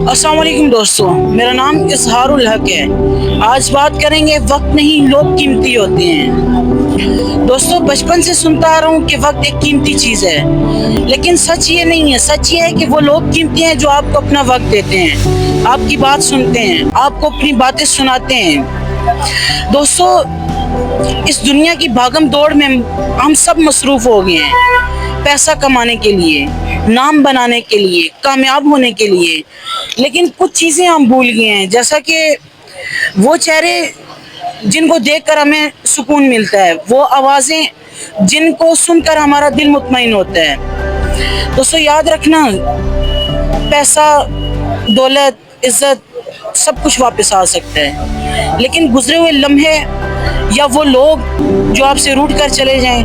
अस्सलाम वालेकुम दोस्तों, मेरा नाम इजहारुल हक है। आज बात करेंगे वक्त नहीं लोग कीमती होते हैं। दोस्तों, बचपन से सुनता आ रहा हूँ कि वक्त एक कीमती चीज़ है, लेकिन सच ये नहीं है। सच ये है कि वो लोग कीमती हैं जो आपको अपना वक्त देते हैं, आपकी बात सुनते हैं, आपको अपनी बातें सुनाते हैं। दोस्तों, इस दुनिया की भागम दौड़ में हम सब मसरूफ़ हो गए हैं, पैसा कमाने के लिए, नाम बनाने के लिए, कामयाब होने के लिए, लेकिन कुछ चीज़ें हम भूल गए हैं, जैसा कि वो चेहरे जिनको देखकर हमें सुकून मिलता है, वो आवाज़ें जिनको सुनकर हमारा दिल मुतमईन होता है। दोस्तों, याद रखना, पैसा, दौलत, इज़्ज़त सब कुछ वापस आ सकता है, लेकिन गुजरे हुए लम्हे या वो लोग जो आपसे रूठ कर चले जाएं,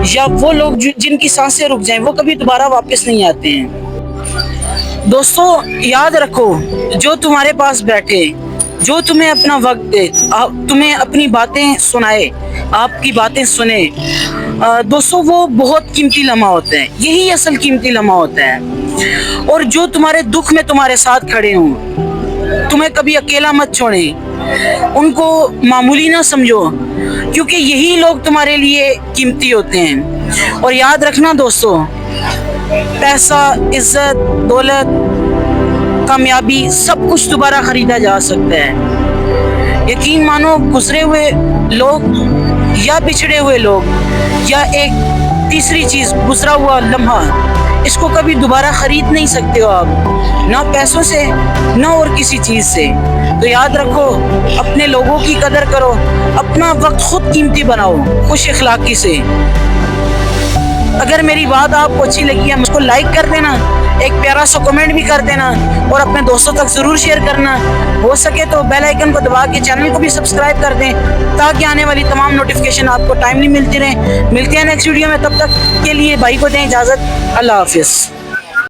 या वो लोग जिनकी सांसें रुक जाएं, वो कभी दोबारा वापस नहीं आते हैं। दोस्तों, याद रखो, जो तुम्हारे पास बैठे, जो तुम्हें अपना वक्त दे, तुम्हें अपनी बातें सुनाए, आपकी बातें सुने, दोस्तों वो बहुत कीमती लम्हा होता है। यही असल कीमती लम्हा होता है। और जो तुम्हारे दुख में तुम्हारे साथ खड़े हों, तुम्हें कभी अकेला मत छोड़ें, उनको मामूली ना समझो, क्योंकि यही लोग तुम्हारे लिए कीमती होते हैं। और याद रखना दोस्तों, पैसा, इज्जत, दौलत, कामयाबी सब कुछ दोबारा खरीदा जा सकता है। यकीन मानो, गुजरे हुए लोग या बिछड़े हुए लोग या एक तीसरी चीज़, गुजरा हुआ लम्हा, इसको कभी दोबारा खरीद नहीं सकते हो आप, ना पैसों से ना और किसी चीज़ से। तो याद रखो, अपने लोगों की कदर करो, अपना वक्त खुद कीमती बनाओ, खुश इखलाकी से। अगर मेरी बात आपको अच्छी लगी है, मुझको लाइक कर देना, एक प्यारा सा कमेंट भी कर देना, और अपने दोस्तों तक ज़रूर शेयर करना। हो सके तो बेल आइकन को दबा के चैनल को भी सब्सक्राइब कर दें, ताकि आने वाली तमाम नोटिफिकेशन आपको टाइमली मिलती रहे। मिलते हैं नेक्स्ट वीडियो में, तब तक के लिए भाई को दें इजाज़त। अल्लाह हाफिज़।